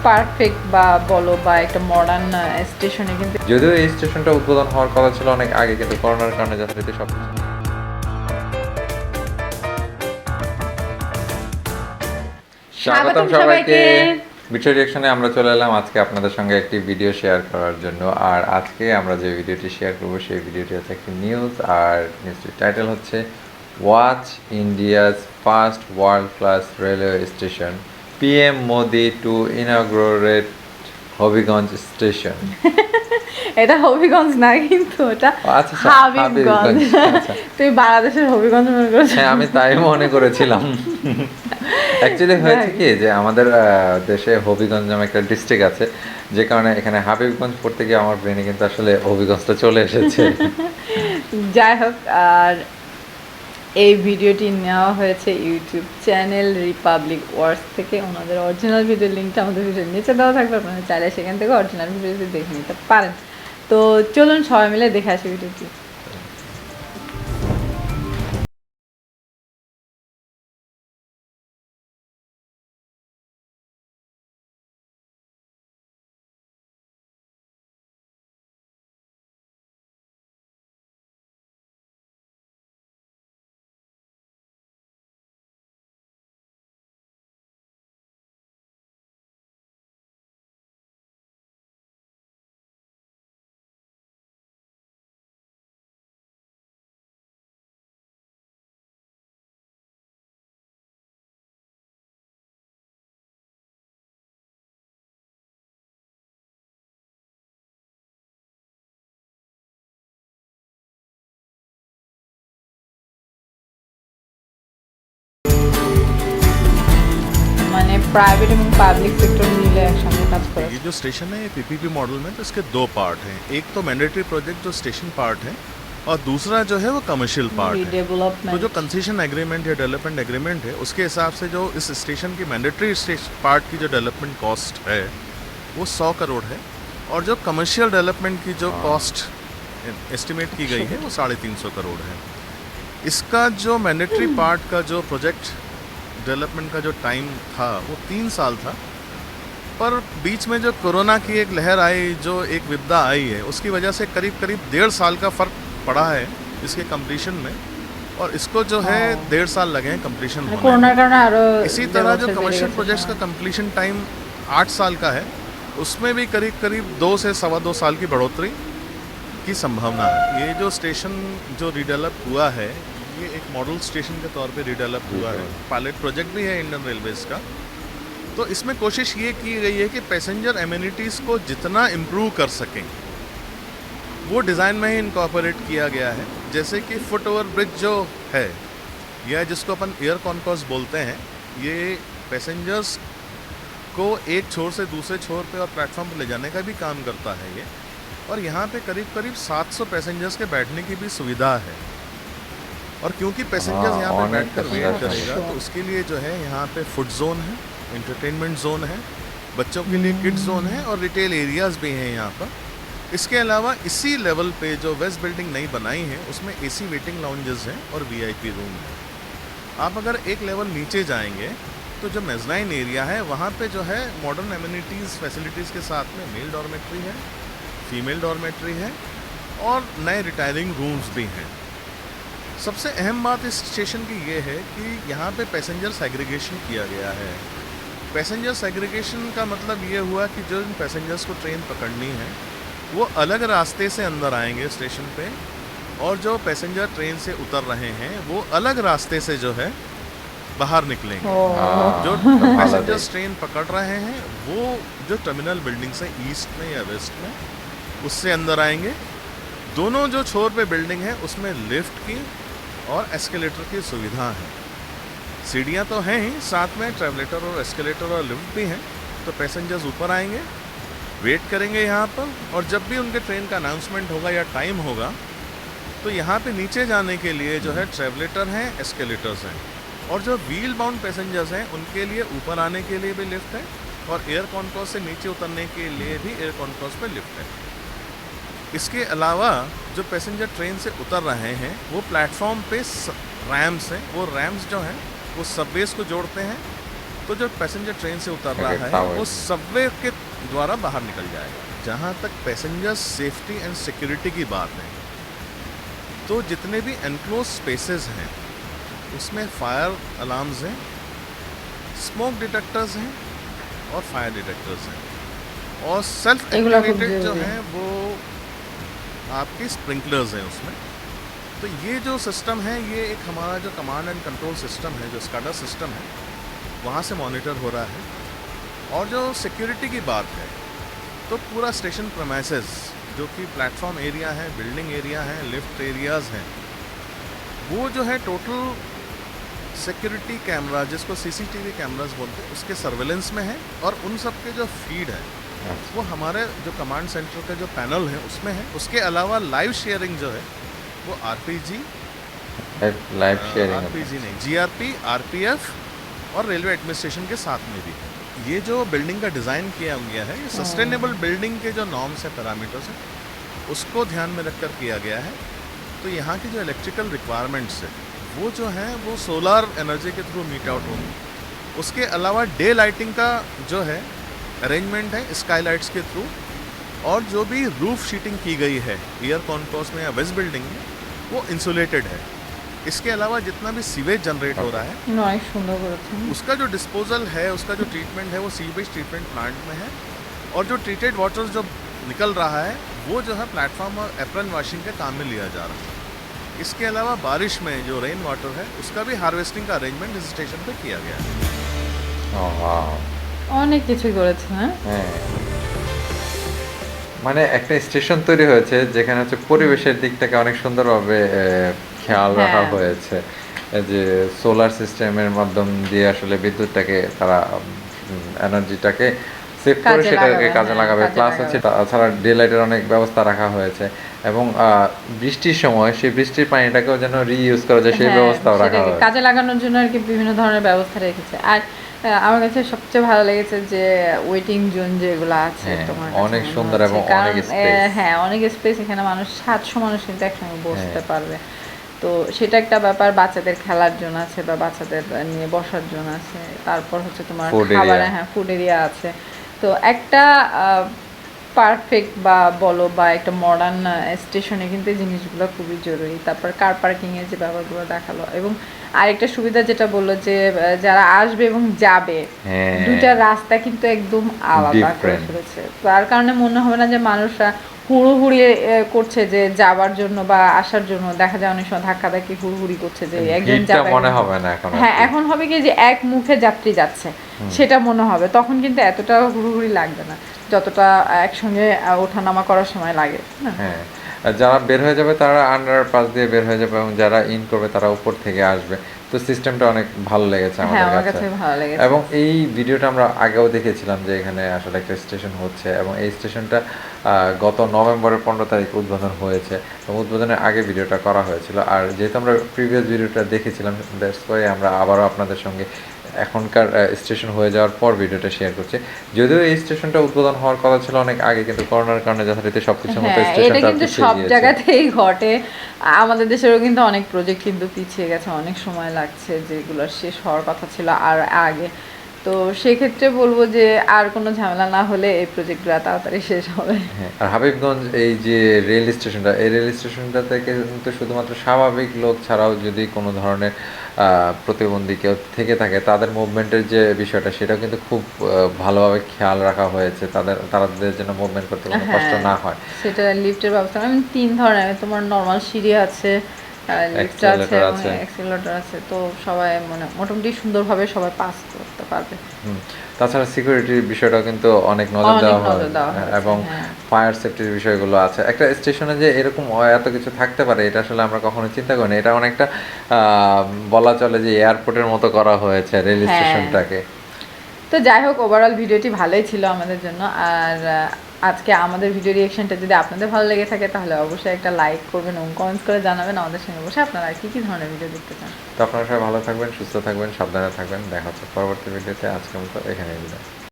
Perfect বা বলো বা একটা মডার্ন স্টেশনে কিন্তু যদিও এই স্টেশনটা উদ্বোধন হওয়ার কথা ছিল অনেক আগে, কিন্তু করোনার কারণে যথারীতি সব স্বাগতম সবাইকে। ভিডিও রিঅ্যাকশনে আমরা চলে এলাম আজকে আপনাদের সঙ্গে একটি ভিডিও শেয়ার করার জন্য। আর আজকে আমরা যে ভিডিওটি শেয়ার করব সেই ভিডিওটি হচ্ছে একটি নিউজ, আর নিউজটির টাইটেল হচ্ছে watch India's first world class railway station, PM Modi to inaugurate Habiganj station. এটা হবিগঞ্জ না, কিন্তু এটা হাবিবগঞ্জ। তুই বাংলাদেশের হবিগঞ্জ মনে করেছিস? হ্যাঁ, আমি তাই মনে করেছিলাম। অ্যাকচুয়ালি হয়েছে কি যে আমাদের দেশে হবিগঞ্জ নামে একটা ডিস্ট্রিক্ট আছে, যে কারণে এখানে হাবিবগঞ্জ পড়তে গিয়ে আমার ব্রেনে কিন্তু আসলে হবিগঞ্জটা চলে এসেছে। যাই হোক, আর এই ভিডিওটি নেওয়া হয়েছে ইউটিউব চ্যানেল রিপাবলিক ওয়ার্স থেকে। ওনাদের অরিজিনাল ভিডিওর লিঙ্কটা আমাদের ভিডিওর নিচে দেওয়া থাকবে, আপনারা চাইলে সেখান থেকে অরিজিনাল ভিডিওটি দেখে নিতে পারেন। তো চলুন সবাই মিলে দেখে আসি ভিডিওটি। प्राइवेट और पब्लिक सेक्टर मिले एकसंगे काज करे। ये जो स्टेशन है ये पीपीपी मॉडल में, तो इसके दो पार्ट हैं। एक तो मैंडेटरी प्रोजेक्ट जो स्टेशन पार्ट है, और दूसरा जो है वो कमर्शियल पार्ट है। तो जो कंसेशन एग्रीमेंट या डेवलपमेंट एग्रीमेंट है उसके हिसाब से जो इस स्टेशन की मैंडेटरी पार्ट की जो डेवलपमेंट कॉस्ट है वो 100 करोड़ है, और जो कमर्शियल डेवलपमेंट की जो कॉस्ट एस्टिमेट की गई है वो 350 करोड़ है। इसका जो मैंडेटरी पार्ट का जो प्रोजेक्ट डेवलपमेंट का जो टाइम था वो 3 साल था, पर बीच में जो कोरोना की एक लहर आई, जो एक विपदा आई है, उसकी वजह से करीब 1.5 साल का फ़र्क पड़ा है इसके कंप्लीशन में, और इसको जो है 1.5 साल लगे हैं कंप्लीशन होने। इसी तरह जो कमर्शियल प्रोजेक्ट्स का कंप्लीशन टाइम 8 साल का है, उसमें भी करीब 2 से 2.25 साल की बढ़ोतरी की संभावना है। ये जो स्टेशन जो रिडेवलप हुआ है, ये एक मॉडल स्टेशन के तौर पे रिडेवलप हुआ है। पायलट प्रोजेक्ट भी है इंडियन रेलवेज़ का। तो इसमें कोशिश ये की गई है कि पैसेंजर एमिनिटीज़ को जितना इम्प्रूव कर सकें वो डिज़ाइन में ही इनकॉर्पोरेट किया गया है। जैसे कि फुट ओवर ब्रिज जो है, या जिसको अपन एयर कॉन्कोर्स बोलते हैं, ये पैसेंजर्स को एक छोर से दूसरे छोर पे और प्लेटफॉर्म पर ले जाने का भी काम करता है ये। और यहाँ पे करीब 700 पैसेंजर्स के बैठने की भी सुविधा है। और क्योंकि पैसेंजर्स यहाँ पे बैठकर वेट करेगा, तो उसके लिए जो है यहाँ पे फूड जोन है, एंटरटेनमेंट जोन है, बच्चों के लिए किड्स जोन है, और रिटेल एरियाज़ भी हैं यहाँ पर। इसके अलावा इसी लेवल पे जो वेस्ट बिल्डिंग नई बनाई है उसमें एसी वेटिंग लाउंजेस हैं और वीआईपी रूम है। आप अगर एक लेवल नीचे जाएंगे तो जो मेजनाइन एरिया है वहाँ पे जो है मॉडर्न एमिनिटीज़ फैसिलिटीज़ के साथ में मेल डॉर्मेट्री है, फीमेल डॉर्मेट्री है, और नए रिटायरिंग रूम्स भी हैं। सबसे अहम बात इस स्टेशन की ये है कि यहाँ पे पैसेंजर सेग्रीगेशन किया गया है। पैसेंजर सेग्रीगेशन का मतलब ये हुआ कि जो इन पैसेंजर्स को ट्रेन पकड़नी है वो अलग रास्ते से अंदर आएंगे स्टेशन पे, और जो पैसेंजर ट्रेन से उतर रहे हैं वो अलग रास्ते से जो है बाहर निकलेंगे। जो पैसेंजर्स ट्रेन पकड़ रहे हैं वो जो टर्मिनल बिल्डिंग से ईस्ट में या वेस्ट में उससे अंदर आएंगे। दोनों जो छोर पे बिल्डिंग है उसमें लिफ्ट की और एस्केलेटर की सुविधा है। सीढ़ियाँ तो हैं ही, साथ में ट्रेवलेटर और एस्केलेटर और लिफ्ट भी हैं। तो पैसेंजर्स ऊपर आएंगे, वेट करेंगे यहाँ पर, और जब भी उनके ट्रेन का अनाउंसमेंट होगा या टाइम होगा तो यहाँ पे नीचे जाने के लिए जो है ट्रेवलेटर हैं, एस्केलेटर्स हैं, और जो व्हील बाउंड पैसेंजर्स हैं उनके लिए ऊपर आने के लिए भी लिफ्ट है, और एयर कॉन्कोर्स से नीचे उतरने के लिए भी एयर कॉन्कोर्स पर लिफ्ट है। इसके अलावा जो पैसेंजर ट्रेन से उतर रहे हैं वो प्लेटफॉर्म पे रैम्स हैं। वो रैम्स जो हैं वो सबवेज को जोड़ते हैं, तो जो पैसेंजर ट्रेन से उतर रहा Okay, है tower. वो सबवे के द्वारा बाहर निकल जाएगा। जहाँ तक पैसेंजर सेफ्टी एंड सिक्योरिटी की बात है, तो जितने भी एनक्लोज स्पेसेस हैं उसमें फायर अलार्म्स हैं, स्मोक डिटेक्टर्स हैं और फायर डिटेक्टर्स हैं, और सेल्फ एगुला खूब एक्टिवेटेड जो जरूरी है। हैं वो आपके स्प्रिंकलर्स हैं उसमें। तो ये जो सिस्टम है, ये एक हमारा जो कमांड एंड कंट्रोल सिस्टम है, जो स्काडा सिस्टम है, वहाँ से मॉनिटर हो रहा है। और जो सिक्योरिटी की बात है, तो पूरा स्टेशन प्रेमाइसेस जो कि प्लेटफॉर्म एरिया है, बिल्डिंग एरिया है, लिफ्ट एरियाज़ हैं, वो जो है टोटल सिक्योरिटी कैमरा, जिसको सीसीटीवी कैमरास बोलते हैं, उसके सर्वेलेंस में है। और उन सब के जो फीड है वो हमारे जो कमांड सेंटर का जो पैनल है उसमें है। उसके अलावा लाइव शेयरिंग जो है वो आरपीजी, लाइव शेयरिंग आरपीजी नहीं, जीआरपी, आरपीएफ और रेलवे एडमिनिस्ट्रेशन के साथ में भी है। ये जो बिल्डिंग का डिज़ाइन किया गया है, ये सस्टेनेबल बिल्डिंग के जो नॉर्म्स हैं, पैरामीटर्स हैं, उसको ध्यान में रखकर किया गया है। तो यहाँ की जो इलेक्ट्रिकल रिक्वायरमेंट्स है वो जो है वो सोलर एनर्जी के थ्रू मीट आउट होंगी। उसके अलावा डे लाइटिंग का जो है अरेंजमेंट है स्काईलाइट्स के थ्रू, और जो भी रूफ शीटिंग की गई है एयर कॉन्कोर्स में या वेस्ट बिल्डिंग में, वो इंसुलेटेड है। इसके अलावा जितना भी सीवेज जनरेट हो रहा है অনেক সুন্দর করেছেন। उसका जो डिस्पोजल है, उसका जो ट्रीटमेंट है, वो सीवेज ट्रीटमेंट प्लांट में है। और जो ट्रीटेड वाटर जो निकल रहा है वो जो है प्लेटफॉर्म और एप्रन वॉशिंग के काम में लिया जा रहा है। इसके अलावा बारिश में जो रेन वाटर है उसका भी हार्वेस्टिंग का अरेंजमेंट इस स्टेशन पे किया गया है। অনেক কিছুই করেছেন। হ্যাঁ হ্যাঁ, মানে একটা স্টেশন তৈরি হয়েছে যেখানে হচ্ছে পরিবেশের দিকটাকে অনেক সুন্দরভাবে খেয়াল রাখা হ্যাঁ। হয়েছে। এই যে সোলার সিস্টেমের মাধ্যম দিয়ে আসলে বিদ্যুৎটাকে তারা এনার্জিটাকে সেভ করে কাজে সেটাকে লাগাবে, কাজে হ্যাঁ, লাগাবে। কাজে প্লাস লাগাবে। হচ্ছে তাছাড়া ডে লাইটের অনেক ব্যবস্থা রাখা হয়েছে এবং বৃষ্টির সময় সেই বৃষ্টির পানিটাকেও যেন রিইউজ করা যায় সেই হ্যাঁ, ব্যবস্থাও রাখা সেটাকে হয়েছে। কাজে লাগানোর জন্য আর কি বিভিন্ন ধরনের ব্যবস্থা রেখেছে। আর আমার কাছে সবচেয়ে ভালো লেগেছে যে ওয়েটিং জোন যেগুলো আছে হ্যাঁ, তোমার কাছে অনেক মনে সুন্দর হচ্ছে। এবং কারণ, অনেক space। হ্যাঁ অনেক স্পেস, এখানে মানুষ 700 মানুষ কিন্তু একসঙ্গে বসতে হ্যাঁ। পারবে। তো সেটা একটা ব্যাপার। বাচ্চাদের খেলার জন্য আছে বা বাচ্চাদের নিয়ে বসার জন্য আছে। তারপর হচ্ছে তোমার Food খাবার, area। হ্যাঁ ফুড এরিয়া আছে। তো একটা পারফেক্ট বা বলো বা একটা মডার্ন স্টেশনে কিন্তু এই জিনিসগুলো খুবই জরুরি। তারপর কার পার্কিংয়ের যে ব্যাপারগুলো দেখালো, এবং আরেকটা সুবিধা যেটা বললো যে যারা আসবে এবং যাবে হ্যাঁ। দুইটা রাস্তা কিন্তু একদম আলাদা করে Different। ফেলেছে। তার কারণে মনে হবে না যে মানুষরা হুড়োহুড়ি করছে যে যাবার জন্য বা আসার জন্য। দেখা যায় অনেক সময় ধাক্কাধাক্কি হুড়োহুড়ি করছে যে একজন ভিড়টা যাবে, মনে হবে না এখন আর হ্যাঁ কি। এখন হবে কি যে এক মুখে যাত্রী যাচ্ছে সেটা মনে হবে। তখন কিন্তু এতটা হুড়োহুড়ি লাগবে না যতটা একসঙ্গে ওঠানামা করার সময় লাগে না। হ্যাঁ, আর যারা বের হয়ে যাবে তারা আন্ডার পাস দিয়ে বের হয়ে যাবে এবং যারা ইন করবে তারা উপর থেকে আসবে। তো সিস্টেমটা অনেক ভালো লেগেছে হ্যাঁ আমাদের আমার কাছে। কাছে ভালো লেগেছে। এবং এই ভিডিওটা আমরা আগেও দেখেছিলাম যে এখানে আসলে একটা স্টেশন হচ্ছে এবং এই স্টেশনটা গত নভেম্বরের 15 তারিখ উদ্বোধন হয়েছে এবং উদ্বোধনের আগে ভিডিওটা করা হয়েছিল। আর যেহেতু আমরা প্রিভিয়াস ভিডিওটা দেখেছিলাম, দ্যাটস ওয়াই আমরা আবারও আপনাদের সঙ্গে এখনকার স্টেশন হয়ে যাওয়ার পর ভিডিওটা শেয়ার করছি। যদিও এই স্টেশনটা উদ্বোধন হওয়ার কথা ছিল অনেক আগে, কিন্তু করোনার কারণে যথারীতি সবকিছুর মতো হ্যাঁ এটা স্টেশনটা কিন্তু পিছিয়ে সব গিয়েছে। জায়গাতেই ঘটে। আমাদের দেশেরও কিন্তু অনেক প্রজেক্ট কিন্তু পিছিয়ে গেছে, অনেক সময় লাগছে যেগুলো শেষ হওয়ার কথা ছিল আর আগে। তো সেক্ষেত্রে বলবো যে আর কোনো ঝামেলা না হলে এই প্রজেক্টগুলো তাড়াতাড়ি শেষ হবে। হ্যাঁ, আর হাবিবগঞ্জ এই যে রেল স্টেশনটা, এই রেল স্টেশনটা থেকে কিন্তু শুধুমাত্র স্বাভাবিক লোক ছাড়াও যদি কোনো ধরনের প্রতিবন্ধী কেউ থেকে থাকে তাদের মুভমেন্টের যে বিষয়টা সেটাও কিন্তু খুব ভালোভাবে খেয়াল রাখা হয়েছে, তাদের যেন মুভমেন্ট করতে কোনো কষ্ট না হয়। সেটা লিফটের ব্যবস্থা আমি 3 ধরনের, তোমার নর্মাল সিঁড়ি আছে, লিফট আছে Accelerator এবং আছে। অ্যাক্সিলারেটর আছে। তো সবাই মানে মোটামুটি সুন্দরভাবে সবাই পাস করতে পারবে। তাছাড়া সিকিউরিটির বিষয়টাও কিন্তু অনেক নজর দেওয়া হয় এবং হ্যাঁ। ফায়ার সেফটির বিষয়গুলো আছে। একটা স্টেশনে যে এরকম এত কিছু থাকতে পারে এটা আসলে আমরা কখনো চিন্তা করিনি। এটা অনেকটা বলা চলে যে এয়ারপোর্টের মতো করা হয়েছে রেল হ্যাঁ। স্টেশনটাকে। তো যাই হোক, ওভারঅল ভিডিওটি ভালোই ছিল আমাদের জন্য। আর আজকে আমাদের ভিডিও রিঅ্যাকশনটা যদি আপনাদের ভালো লেগে থাকে তাহলে অবশ্যই একটা লাইক করবেন এবং কমেন্টস করে জানাবেন আমাদের সঙ্গে বসে আপনারা কী কী ধরনের ভিডিও দেখতে চান। তো আপনারা সবাই ভালো থাকবেন, সুস্থ থাকবেন, সাবধানে থাকবেন। দেখা হচ্ছে পরবর্তী ভিডিওতে। আজকের মতো এখানেই বিদায়।